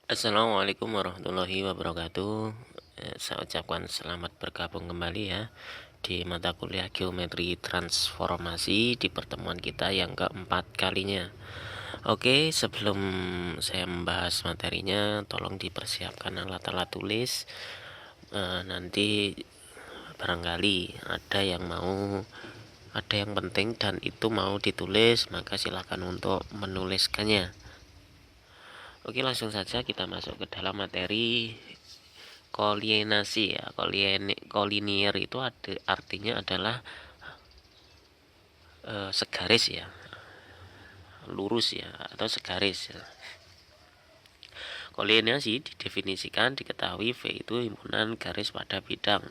Assalamualaikum warahmatullahi wabarakatuh. Saya ucapkan selamat bergabung kembali ya di mata kuliah Geometri Transformasi di pertemuan kita yang keempat kalinya. Oke, sebelum saya membahas materinya, tolong dipersiapkan alat-alat tulis. Nanti barangkali ada yang penting dan itu mau ditulis, maka silakan untuk menuliskannya. Oke, langsung saja kita masuk ke dalam materi kolienasi ya. Kolinier itu artinya adalah segaris ya, lurus ya, atau segaris ya. Kolienasi didefinisikan diketahui V itu himpunan garis pada bidang,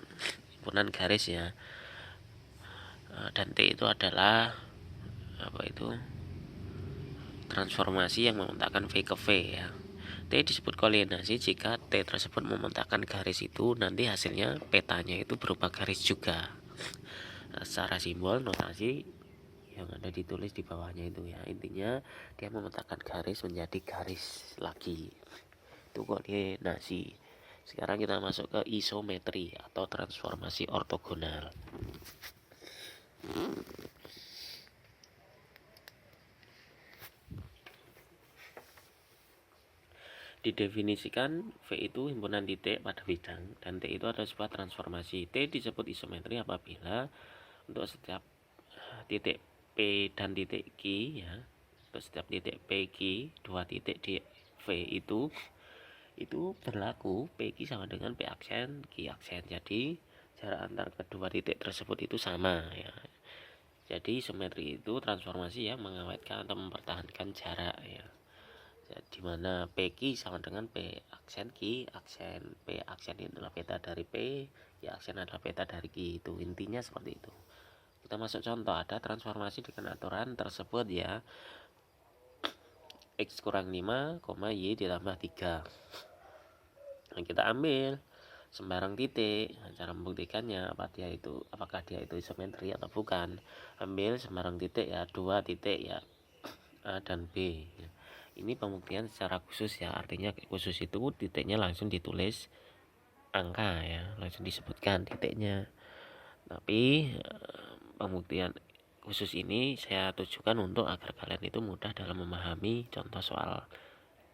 himpunan garis ya. Dan T itu adalah transformasi yang memetakan V ke V ya. T disebut kolienasi jika T tersebut memetakan garis itu nanti hasilnya petanya itu berupa garis juga. Secara simbol notasi yang ada ditulis di bawahnya itu ya, intinya dia memetakan garis menjadi garis lagi, itu koordinasi. Sekarang kita masuk ke isometri atau transformasi ortogonal. Didefinisikan V itu himpunan titik pada bidang dan T itu adalah sebuah transformasi. T disebut isometri apabila untuk setiap titik P dan titik Q ya, untuk setiap titik P Q, dua titik di V itu berlaku PQ sama dengan P aksen Q aksen. Jadi jarak antar kedua titik tersebut itu sama ya. Jadi isometri itu transformasi yang mengawetkan atau mempertahankan jarak ya. Jadi mana PQ sama dengan P aksen Q aksen. P aksen itu adalah peta dari P, Q aksen adalah peta dari Q. Itu intinya seperti itu. Kita masuk contoh, ada transformasi dengan aturan tersebut ya. X kurang 5, Y ditambah 3. Nah, kita ambil sembarang titik. Cara membuktikannya apakah dia itu isometri atau bukan. Ambil sembarang titik ya, 2 titik ya, A dan B. Ini pembuktian secara khusus ya, artinya khusus itu titiknya langsung ditulis angka ya, langsung disebutkan titiknya. Tapi pembuktian khusus ini saya tujukan untuk agar kalian itu mudah dalam memahami contoh soal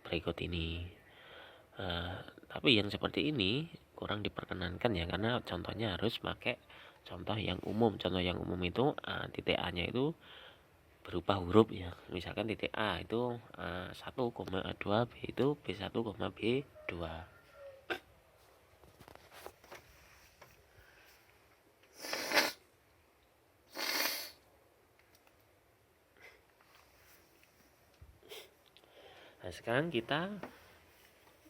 berikut ini. Tapi yang seperti ini kurang diperkenankan ya, karena contohnya harus pakai contoh yang umum. Contoh yang umum itu titik A nya itu berupa huruf ya. Misalkan titik A itu A1, A2, B itu B1, B2. Nah, sekarang kita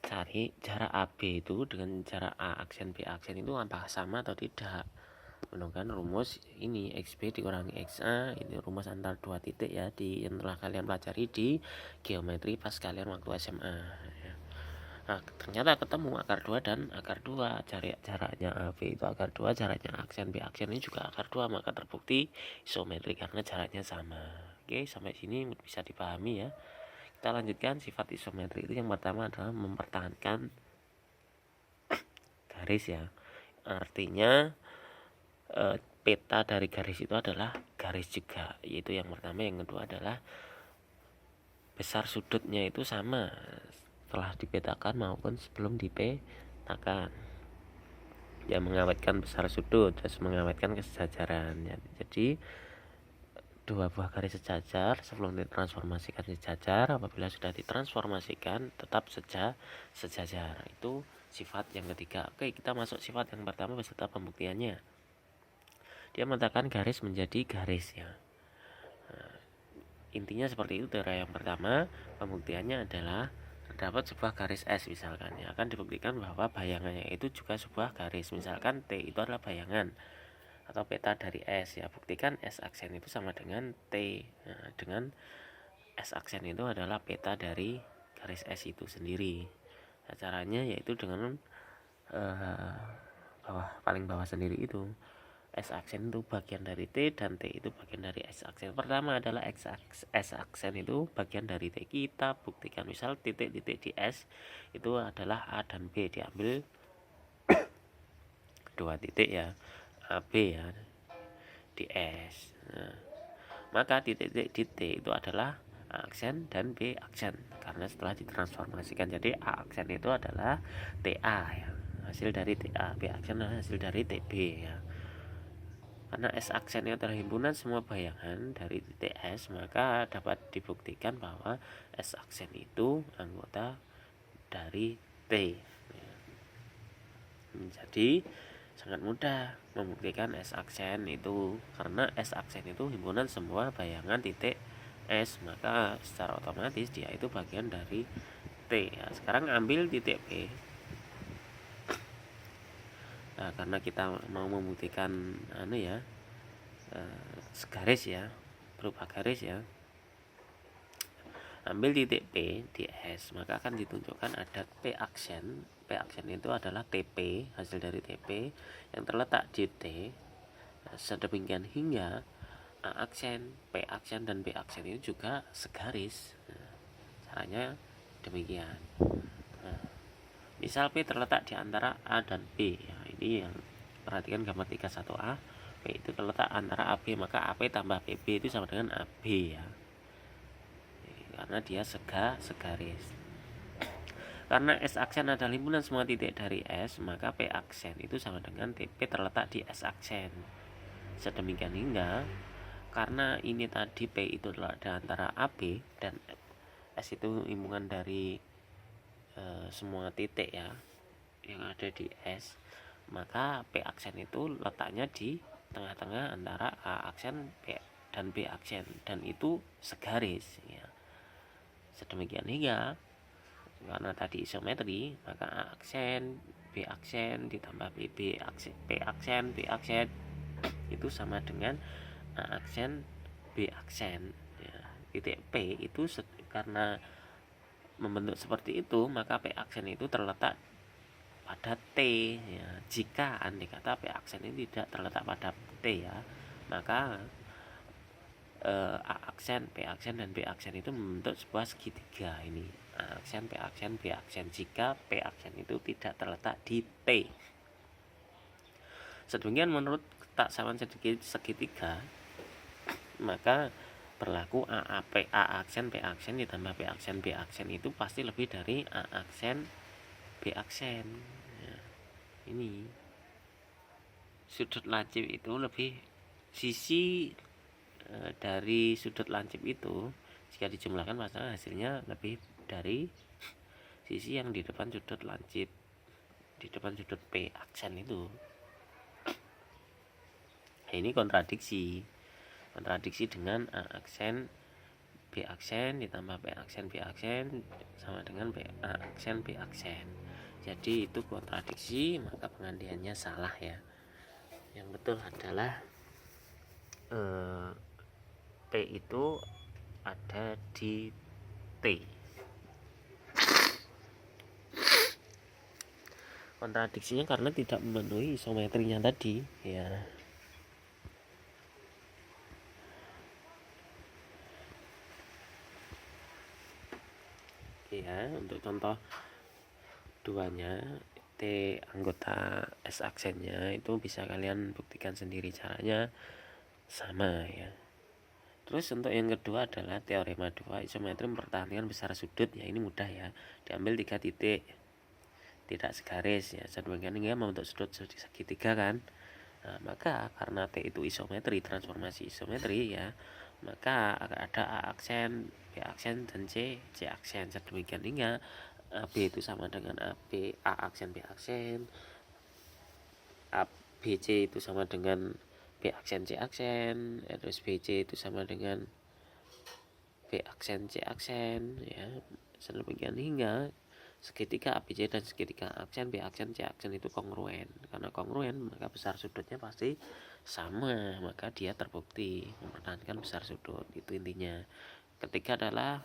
cari jarak AB itu dengan jarak A aksen B aksen itu apakah sama atau tidak. Menggunakan rumus ini XB dikurangi XA, ini rumus antar dua titik ya, yang telah kalian pelajari di geometri pas kalian waktu SMA ya. Nah, ternyata ketemu akar 2 dan akar 2. Jaraknya AB itu akar 2, jaraknya aksen B aksen ini juga akar 2, maka terbukti isometri karena jaraknya sama. Oke, sampai sini bisa dipahami ya. Kita lanjutkan sifat isometri itu yang pertama adalah mempertahankan garis ya. Artinya peta dari garis itu adalah garis juga, yaitu yang pertama. Yang kedua adalah besar sudutnya itu sama setelah dipetakan maupun sebelum dipetakan ya, mengawetkan besar sudut dan mengawetkan kesejajaran ya. Jadi dua buah garis sejajar sebelum ditransformasikan sejajar, apabila sudah ditransformasikan tetap sejajar. Itu sifat yang ketiga. Oke, kita masuk sifat yang pertama beserta pembuktiannya. Dia mengatakan garis menjadi garis ya. Nah, intinya seperti itu. Cara yang pertama, pembuktiannya adalah terdapat sebuah garis S misalkan ya, akan dibuktikan bahwa bayangannya itu juga sebuah garis. Misalkan T itu adalah bayangan atau peta dari S ya, buktikan S aksen itu sama dengan T. Nah, dengan S aksen itu adalah peta dari garis S itu sendiri. Nah, caranya yaitu dengan paling bawah sendiri itu S aksen itu bagian dari T dan T itu bagian dari S aksen. Pertama adalah S aksen itu bagian dari T. Kita buktikan, misal titik-titik di S itu adalah A dan B, diambil dua titik ya, A B ya di S. Nah, maka titik-titik di T itu adalah A aksen dan B aksen karena setelah ditransformasikan, jadi A aksen itu adalah TA ya, hasil dari TA, B aksen adalah hasil dari TB ya. Karena S aksen adalah himpunan semua bayangan dari titik S, maka dapat dibuktikan bahwa S aksen itu anggota dari T. Jadi sangat mudah membuktikan S aksen itu, karena S aksen itu himpunan semua bayangan titik S, maka secara otomatis dia itu bagian dari T. Ya, sekarang ambil titik P. Nah, karena kita mau membuktikan segaris ya, berupa garis ya, ambil titik P di S, maka akan ditunjukkan ada P aksen. P aksen itu adalah TP, hasil dari TP yang terletak di T. Sedemikian hingga A aksen, P aksen, dan B aksen itu juga segaris. Caranya demikian. Misal P terletak di antara A dan B ya, ini yang perhatikan gambar 31A. P itu terletak antara AB, maka AP tambah PB itu sama dengan AB ya, karena dia segaris. Karena S aksen adalah himpunan semua titik dari S, maka P aksen itu sama dengan TP terletak di S aksen. Sedemikian hingga karena ini tadi P itu terletak antara AB dan S itu himpunan dari semua titik ya yang ada di S, maka P aksen itu letaknya di tengah-tengah antara A aksen P dan B aksen, dan itu segaris ya. Sedemikian hingga karena tadi isometri, maka A aksen, B aksen ditambah B aksen, P aksen, B aksen itu sama dengan A aksen, B aksen ya. Titik P itu karena membentuk seperti itu, maka P aksen itu terletak pada T ya. Jika andai kata P aksen ini tidak terletak pada T ya, maka A aksen, P aksen, dan B aksen itu membentuk sebuah segitiga ini. A aksen, P aksen, B aksen, jika P aksen itu tidak terletak di T. Sedemikian menurut ketaksaman segitiga, maka berlaku A aksen, P aksen ditambah B aksen, B aksen itu pasti lebih dari A aksen, B aksen ya. Ini sudut lancip itu lebih, sisi dari sudut lancip itu jika dijumlahkan maka hasilnya lebih dari sisi yang di depan sudut lancip, di depan sudut P aksen itu. Nah, ini kontradiksi dengan A aksen, B aksen ditambah P aksen, B aksen sama dengan A aksen, B aksen. Jadi itu kontradiksi, maka pengandiannya salah ya. Yang betul adalah P itu ada di T. Kontradiksinya karena tidak memenuhi isometrinya tadi ya. Ya, untuk contoh duanya, T anggota S aksennya itu bisa kalian buktikan sendiri, caranya sama ya. Terus untuk yang kedua adalah teorema 2 isometri mempertahankan besar sudut ya. Ini mudah ya, diambil 3 titik tidak segaris ya, sedemikian hingga membentuk sudut segitiga kan. Nah, maka karena T itu isometri, transformasi isometri ya, maka ada A aksen, B aksen, dan C aksen. Sedemikian hingga AB itu sama dengan AB, A aksen, B aksen, ABC itu sama dengan B aksen, C aksen, terus BC itu sama dengan B aksen, C aksen ya. Sedemikian hingga segitiga ABC dan segitiga aksen B aksen, C aksen itu kongruen. Karena kongruen maka besar sudutnya pasti sama, maka dia terbukti mempertahankan besar sudut. Itu intinya. Ketiga adalah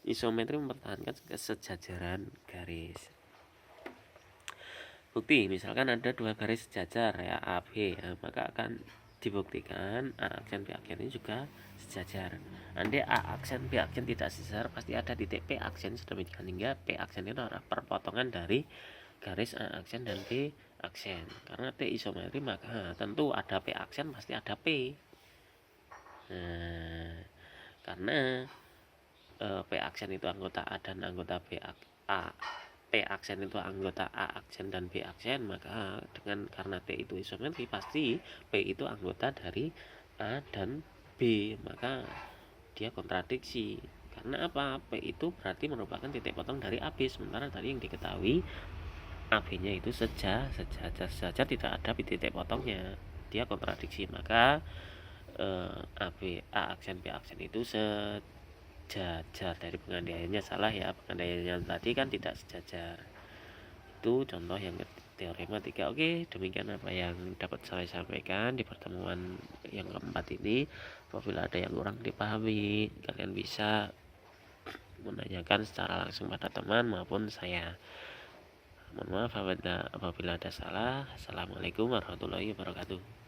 isometri mempertahankan kesejajaran garis. Bukti, misalkan ada dua garis sejajar ya AB, ya, maka akan dibuktikan A aksen B aksen ini juga sejajar. Andai A aksen B aksen tidak sejajar, pasti ada titik P aksen sedemikian hingga P aksen itu adalah perpotongan dari garis A aksen dan B aksen. Karena T isometri maka tentu ada P aksen pasti ada P. Nah, karena P aksen itu anggota A dan anggota B A P aksen itu anggota A aksen dan B aksen, maka karena T itu isometri pasti P itu anggota dari A dan B, maka dia kontradiksi. Karena apa? P itu berarti merupakan titik potong dari AB, sementara tadi yang diketahui AB nya itu sejajar tidak ada titik potongnya, dia kontradiksi. Maka A aksen B aksen itu sejajar. Dari pengandaiannya salah ya, pengandaiannya tadi kan tidak sejajar. Itu contoh yang teorema 3. Oke, demikian apa yang dapat saya sampaikan di pertemuan yang keempat ini. Apabila ada yang kurang dipahami, kalian bisa menanyakan secara langsung pada teman maupun saya. Mohon maaf apabila ada salah. Assalamualaikum warahmatullahi wabarakatuh.